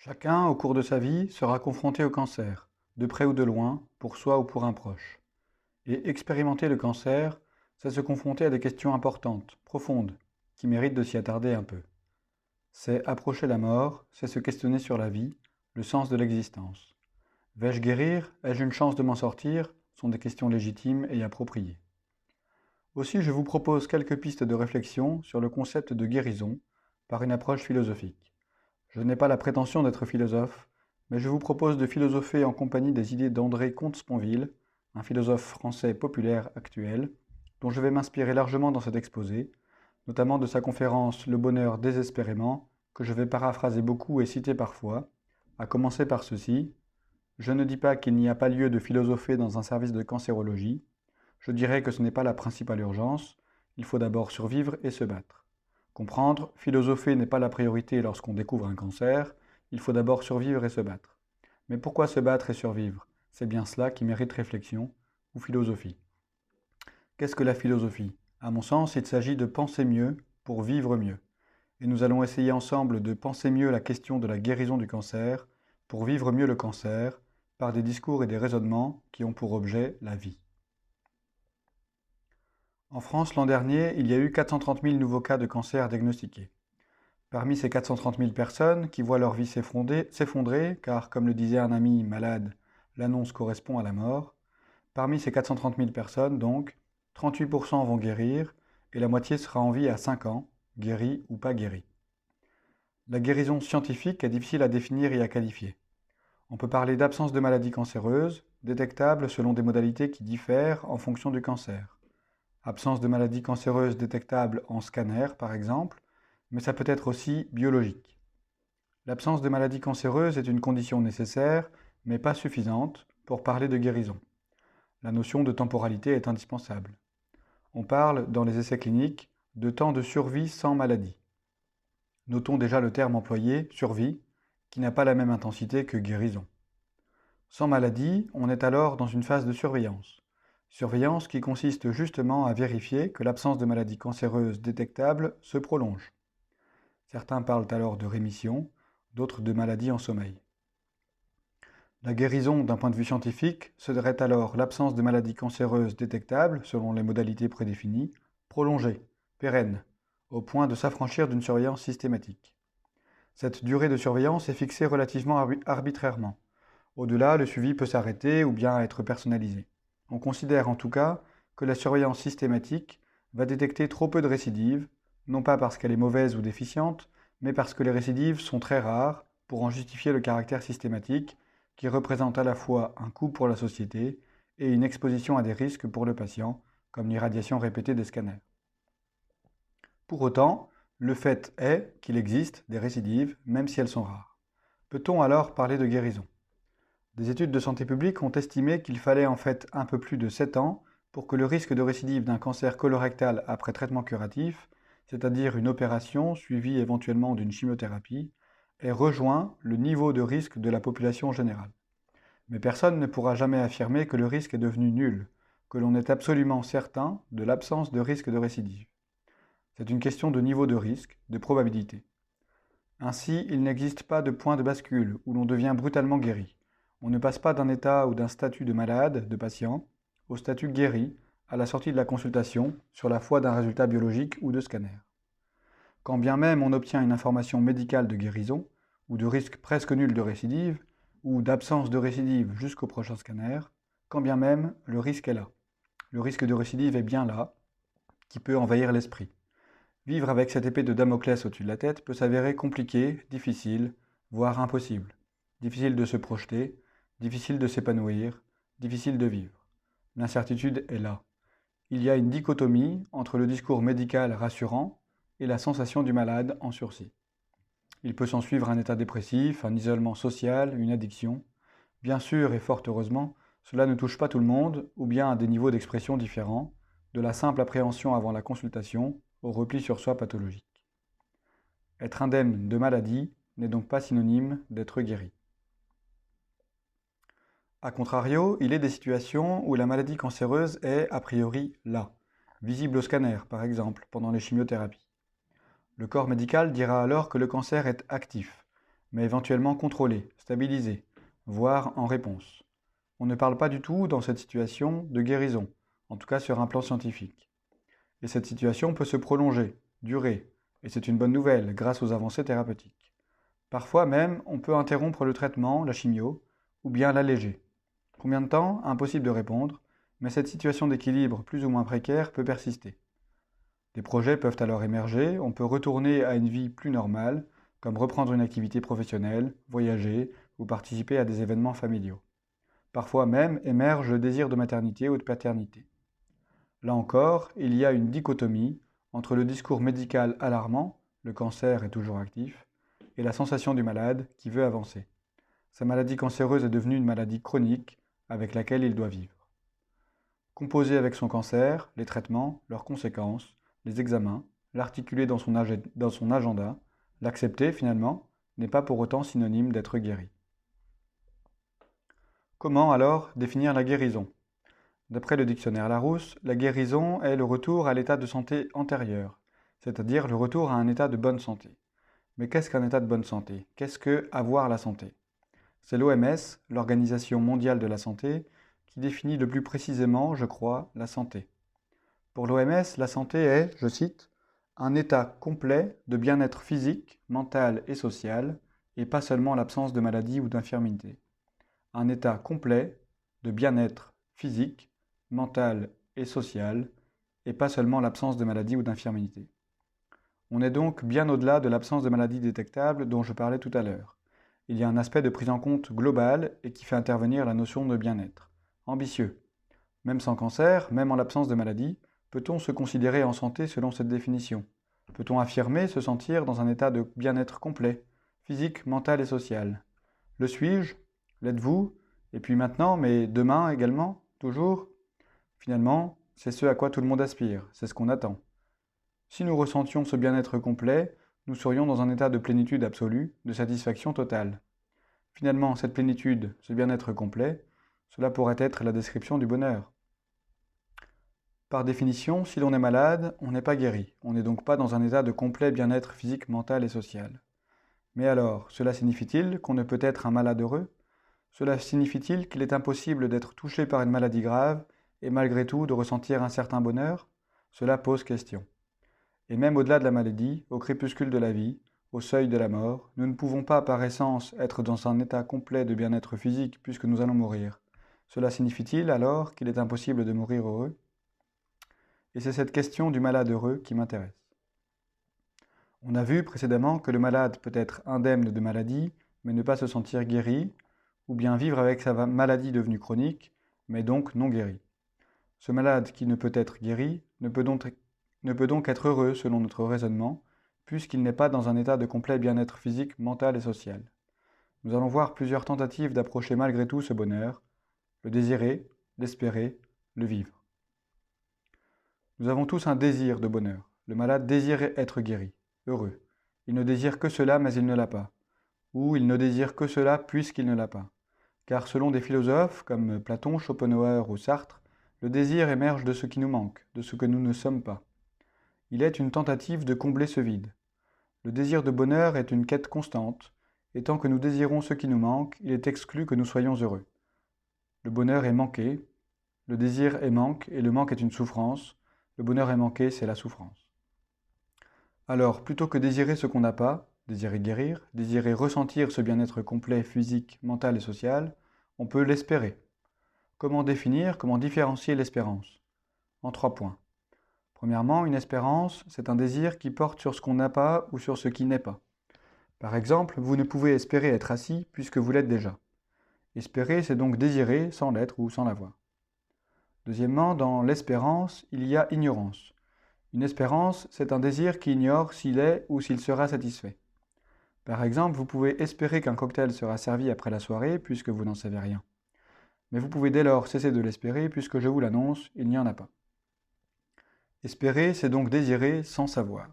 Chacun, au cours de sa vie, sera confronté au cancer, de près ou de loin, pour soi ou pour un proche. Et expérimenter le cancer, c'est se confronter à des questions importantes, profondes, qui méritent de s'y attarder un peu. C'est approcher la mort, c'est se questionner sur la vie, le sens de l'existence. Vais-je guérir? Ai-je une chance de m'en sortir? Sont des questions légitimes et appropriées. Aussi, je vous propose quelques pistes de réflexion sur le concept de guérison par une approche philosophique. Je n'ai pas la prétention d'être philosophe, mais je vous propose de philosopher en compagnie des idées d'André Comte-Sponville, un philosophe français populaire actuel, dont je vais m'inspirer largement dans cet exposé, notamment de sa conférence Le bonheur désespérément, que je vais paraphraser beaucoup et citer parfois, à commencer par ceci: Je ne dis pas qu'il n'y a pas lieu de philosopher dans un service de cancérologie, je dirais que ce n'est pas la principale urgence, il faut d'abord survivre et se battre. Comprendre, philosopher n'est pas la priorité lorsqu'on découvre un cancer, il faut d'abord survivre et se battre. Mais pourquoi se battre et survivre? C'est bien cela qui mérite réflexion ou philosophie. Qu'est-ce que la philosophie? À mon sens, il s'agit de penser mieux pour vivre mieux. Et nous allons essayer ensemble de penser mieux la question de la guérison du cancer pour vivre mieux le cancer par des discours et des raisonnements qui ont pour objet la vie. En France, l'an dernier, il y a eu 430 000 nouveaux cas de cancer diagnostiqués. Parmi ces 430 000 personnes qui voient leur vie s'effondrer, car comme le disait un ami malade, l'annonce correspond à la mort, parmi ces 430 000 personnes, donc, 38% vont guérir et la moitié sera en vie à 5 ans, guérie ou pas guérie. La guérison scientifique est difficile à définir et à qualifier. On peut parler d'absence de maladie cancéreuse, détectable selon des modalités qui diffèrent en fonction du cancer. Absence de maladie cancéreuse détectable en scanner, par exemple, mais ça peut être aussi biologique. L'absence de maladie cancéreuse est une condition nécessaire, mais pas suffisante, pour parler de guérison. La notion de temporalité est indispensable. On parle, dans les essais cliniques, de temps de survie sans maladie. Notons déjà le terme employé, survie, qui n'a pas la même intensité que guérison. Sans maladie, on est alors dans une phase de surveillance. Surveillance qui consiste justement à vérifier que l'absence de maladie cancéreuse détectable se prolonge. Certains parlent alors de rémission, d'autres de maladie en sommeil. La guérison, d'un point de vue scientifique, serait alors l'absence de maladie cancéreuse détectable, selon les modalités prédéfinies, prolongée, pérenne, au point de s'affranchir d'une surveillance systématique. Cette durée de surveillance est fixée relativement arbitrairement. Au-delà, le suivi peut s'arrêter ou bien être personnalisé. On considère en tout cas que la surveillance systématique va détecter trop peu de récidives, non pas parce qu'elle est mauvaise ou déficiente, mais parce que les récidives sont très rares pour en justifier le caractère systématique, qui représente à la fois un coût pour la société et une exposition à des risques pour le patient, comme l'irradiation répétée des scanners. Pour autant, le fait est qu'il existe des récidives, même si elles sont rares. Peut-on alors parler de guérison? Des études de santé publique ont estimé qu'il fallait en fait un peu plus de 7 ans pour que le risque de récidive d'un cancer colorectal après traitement curatif, c'est-à-dire une opération suivie éventuellement d'une chimiothérapie, ait rejoint le niveau de risque de la population générale. Mais personne ne pourra jamais affirmer que le risque est devenu nul, que l'on est absolument certain de l'absence de risque de récidive. C'est une question de niveau de risque, de probabilité. Ainsi, il n'existe pas de point de bascule où l'on devient brutalement guéri. On ne passe pas d'un état ou d'un statut de malade, de patient, au statut guéri, à la sortie de la consultation, sur la foi d'un résultat biologique ou de scanner. Quand bien même on obtient une information médicale de guérison, ou de risque presque nul de récidive, ou d'absence de récidive jusqu'au prochain scanner, quand bien même le risque est là. Le risque de récidive est bien là, qui peut envahir l'esprit. Vivre avec cette épée de Damoclès au-dessus de la tête peut s'avérer compliqué, difficile, voire impossible. Difficile de se projeter, difficile de s'épanouir, difficile de vivre. L'incertitude est là. Il y a une dichotomie entre le discours médical rassurant et la sensation du malade en sursis. Il peut s'en suivre un état dépressif, un isolement social, une addiction. Bien sûr, et fort heureusement, cela ne touche pas tout le monde, ou bien à des niveaux d'expression différents, de la simple appréhension avant la consultation au repli sur soi pathologique. Être indemne de maladie n'est donc pas synonyme d'être guéri. A contrario, il est des situations où la maladie cancéreuse est a priori là, visible au scanner par exemple, pendant les chimiothérapies. Le corps médical dira alors que le cancer est actif, mais éventuellement contrôlée, stabilisée, voire en réponse. On ne parle pas du tout dans cette situation de guérison, en tout cas sur un plan scientifique. Et cette situation peut se prolonger, durer, et c'est une bonne nouvelle grâce aux avancées thérapeutiques. Parfois même, on peut interrompre le traitement, la chimio, ou bien l'alléger. Combien de temps? Impossible de répondre, mais cette situation d'équilibre plus ou moins précaire peut persister. Des projets peuvent alors émerger, on peut retourner à une vie plus normale, comme reprendre une activité professionnelle, voyager ou participer à des événements familiaux. Parfois même émerge le désir de maternité ou de paternité. Là encore, il y a une dichotomie entre le discours médical alarmant, le cancer est toujours actif, et la sensation du malade qui veut avancer. Sa maladie cancéreuse est devenue une maladie chronique avec laquelle il doit vivre. Composer avec son cancer, les traitements, leurs conséquences, les examens, l'articuler dans son agenda, l'accepter finalement, n'est pas pour autant synonyme d'être guéri. Comment alors définir la guérison? D'après le dictionnaire Larousse, la guérison est le retour à l'état de santé antérieur, c'est-à-dire le retour à un état de bonne santé. Mais qu'est-ce qu'un état de bonne santé? Qu'est-ce que avoir la santé? C'est l'OMS, l'Organisation mondiale de la santé, qui définit le plus précisément, je crois, la santé. Pour l'OMS, la santé est, je cite, un état complet de bien-être physique, mental et social, et pas seulement l'absence de maladie ou d'infirmité. Un état complet de bien-être physique, mental et social, et pas seulement l'absence de maladie ou d'infirmité. On est donc bien au-delà de l'absence de maladie détectable dont je parlais tout à l'heure. Il y a un aspect de prise en compte global et qui fait intervenir la notion de bien-être. Ambitieux. Même sans cancer, même en l'absence de maladie, peut-on se considérer en santé selon cette définition? Peut-on affirmer se sentir dans un état de bien-être complet, physique, mental et social? Le suis-je? L'êtes-vous? Et puis maintenant, mais demain également? Toujours? Finalement, c'est ce à quoi tout le monde aspire, c'est ce qu'on attend. Si nous ressentions ce bien-être complet, nous serions dans un état de plénitude absolue, de satisfaction totale. Finalement, cette plénitude, ce bien-être complet, cela pourrait être la description du bonheur. Par définition, si l'on est malade, on n'est pas guéri, on n'est donc pas dans un état de complet bien-être physique, mental et social. Mais alors, cela signifie-t-il qu'on ne peut être un malade heureux? Cela signifie-t-il qu'il est impossible d'être touché par une maladie grave et malgré tout de ressentir un certain bonheur? Cela pose question. Et même au-delà de la maladie, au crépuscule de la vie, au seuil de la mort, nous ne pouvons pas par essence être dans un état complet de bien-être physique puisque nous allons mourir. Cela signifie-t-il alors qu'il est impossible de mourir heureux? Et c'est cette question du malade heureux qui m'intéresse. On a vu précédemment que le malade peut être indemne de maladie, mais ne pas se sentir guéri, ou bien vivre avec sa maladie devenue chronique, mais donc non guéri. Ce malade qui ne peut être guéri ne peut donc être heureux selon notre raisonnement, puisqu'il n'est pas dans un état de complet bien-être physique, mental et social. Nous allons voir plusieurs tentatives d'approcher malgré tout ce bonheur, le désirer, l'espérer, le vivre. Nous avons tous un désir de bonheur. Le malade désire être guéri, heureux. Il ne désire que cela, mais il ne l'a pas. Ou il ne désire que cela puisqu'il ne l'a pas. Car selon des philosophes comme Platon, Schopenhauer ou Sartre, le désir émerge de ce qui nous manque, de ce que nous ne sommes pas. Il est une tentative de combler ce vide. Le désir de bonheur est une quête constante, et tant que nous désirons ce qui nous manque, il est exclu que nous soyons heureux. Le bonheur est manqué, le désir est manque, et le manque est une souffrance. Le bonheur est manqué, c'est la souffrance. Alors, plutôt que désirer ce qu'on n'a pas, désirer guérir, désirer ressentir ce bien-être complet physique, mental et social, on peut l'espérer. Comment définir, comment différencier l'espérance? En 3 points. Premièrement, une espérance, c'est un désir qui porte sur ce qu'on n'a pas ou sur ce qui n'est pas. Par exemple, vous ne pouvez espérer être assis puisque vous l'êtes déjà. Espérer, c'est donc désirer sans l'être ou sans l'avoir. Deuxièmement, dans l'espérance, il y a ignorance. Une espérance, c'est un désir qui ignore s'il est ou s'il sera satisfait. Par exemple, vous pouvez espérer qu'un cocktail sera servi après la soirée puisque vous n'en savez rien. Mais vous pouvez dès lors cesser de l'espérer puisque je vous l'annonce, il n'y en a pas. Espérer, c'est donc désirer sans savoir.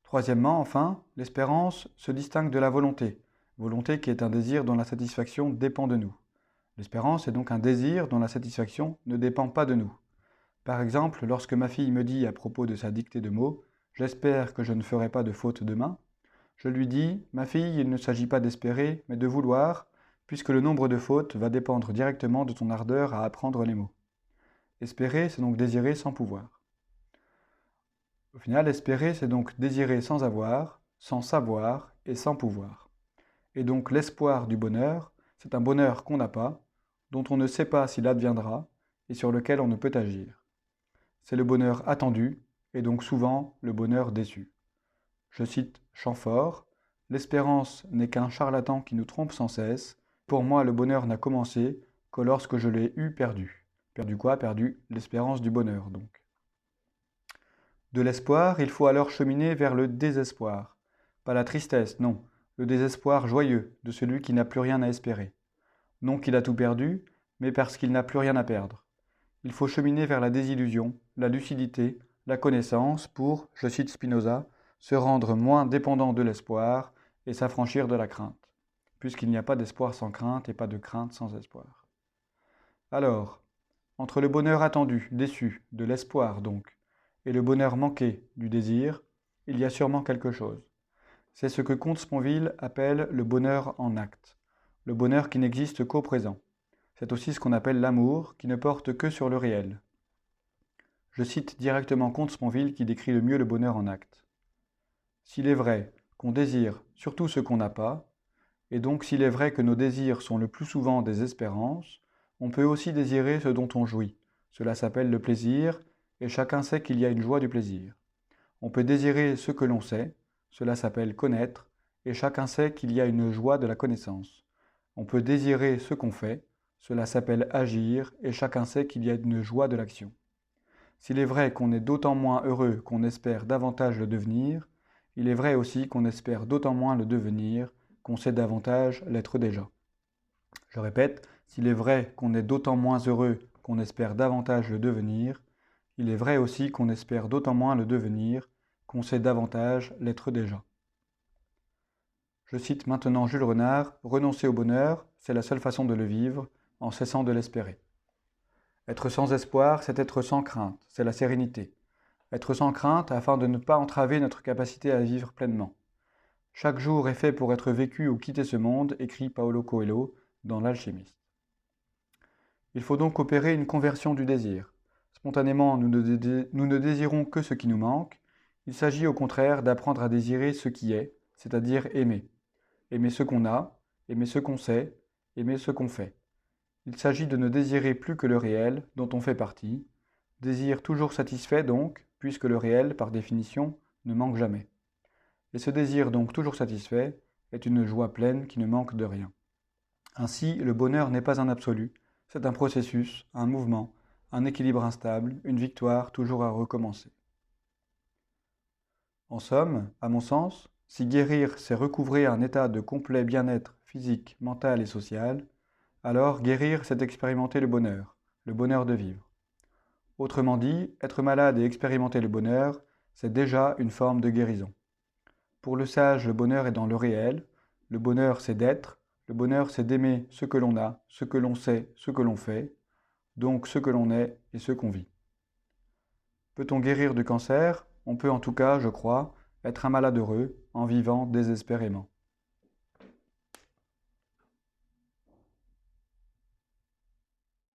Troisièmement, enfin, l'espérance se distingue de la volonté, volonté qui est un désir dont la satisfaction dépend de nous. L'espérance est donc un désir dont la satisfaction ne dépend pas de nous. Par exemple, lorsque ma fille me dit à propos de sa dictée de mots « J'espère que je ne ferai pas de faute demain », Je lui dis, ma fille, il ne s'agit pas d'espérer, mais de vouloir, puisque le nombre de fautes va dépendre directement de ton ardeur à apprendre les mots. Espérer, c'est donc désirer sans pouvoir. Au final, espérer, c'est donc désirer sans avoir, sans savoir et sans pouvoir. Et donc l'espoir du bonheur, c'est un bonheur qu'on n'a pas, dont on ne sait pas s'il adviendra et sur lequel on ne peut agir. C'est le bonheur attendu et donc souvent le bonheur déçu. Je cite Chamfort, l'espérance n'est qu'un charlatan qui nous trompe sans cesse. Pour moi, le bonheur n'a commencé que lorsque je l'ai eu perdu. Perdu quoi? Perdu l'espérance du bonheur, donc. De l'espoir, il faut alors cheminer vers le désespoir. Pas la tristesse, non, le désespoir joyeux de celui qui n'a plus rien à espérer. Non qu'il a tout perdu, mais parce qu'il n'a plus rien à perdre. Il faut cheminer vers la désillusion, la lucidité, la connaissance pour, je cite Spinoza, se rendre moins dépendant de l'espoir et s'affranchir de la crainte, puisqu'il n'y a pas d'espoir sans crainte et pas de crainte sans espoir. Alors, entre le bonheur attendu, déçu, de l'espoir donc, et le bonheur manqué, du désir, il y a sûrement quelque chose. C'est ce que Comte Sponville appelle le bonheur en acte, le bonheur qui n'existe qu'au présent. C'est aussi ce qu'on appelle l'amour, qui ne porte que sur le réel. Je cite directement Comte Sponville qui décrit le mieux le bonheur en acte. S'il est vrai qu'on désire surtout ce qu'on n'a pas, et donc s'il est vrai que nos désirs sont le plus souvent des espérances, on peut aussi désirer ce dont on jouit. Cela s'appelle le plaisir, et chacun sait qu'il y a une joie du plaisir. On peut désirer ce que l'on sait, cela s'appelle connaître, et chacun sait qu'il y a une joie de la connaissance. On peut désirer ce qu'on fait, cela s'appelle agir, et chacun sait qu'il y a une joie de l'action. S'il est vrai qu'on est d'autant moins heureux qu'on espère davantage le devenir, il est vrai aussi qu'on espère d'autant moins le devenir qu'on sait davantage l'être déjà. Je répète, s'il est vrai qu'on est d'autant moins heureux qu'on espère davantage le devenir, il est vrai aussi qu'on espère d'autant moins le devenir qu'on sait davantage l'être déjà. Je cite maintenant Jules Renard, « Renoncer au bonheur, c'est la seule façon de le vivre, en cessant de l'espérer. » Être sans espoir, c'est être sans crainte, c'est la sérénité. Être sans crainte afin de ne pas entraver notre capacité à vivre pleinement. Chaque jour est fait pour être vécu ou quitter ce monde, écrit Paulo Coelho dans L'Alchimiste. Il faut donc opérer une conversion du désir. Spontanément, nous ne désirons que ce qui nous manque. Il s'agit au contraire d'apprendre à désirer ce qui est, c'est-à-dire aimer. Aimer ce qu'on a, aimer ce qu'on sait, aimer ce qu'on fait. Il s'agit de ne désirer plus que le réel, dont on fait partie. Désir toujours satisfait donc, puisque le réel, par définition, ne manque jamais. Et ce désir donc toujours satisfait est une joie pleine qui ne manque de rien. Ainsi, le bonheur n'est pas un absolu, c'est un processus, un mouvement, un équilibre instable, une victoire toujours à recommencer. En somme, à mon sens, si guérir c'est recouvrer un état de complet bien-être physique, mental et social, alors guérir c'est expérimenter le bonheur de vivre. Autrement dit, être malade et expérimenter le bonheur, c'est déjà une forme de guérison. Pour le sage, le bonheur est dans le réel, le bonheur c'est d'être, le bonheur c'est d'aimer ce que l'on a, ce que l'on sait, ce que l'on fait, donc ce que l'on est et ce qu'on vit. Peut-on guérir du cancer? On peut en tout cas, je crois, être un malade heureux en vivant désespérément.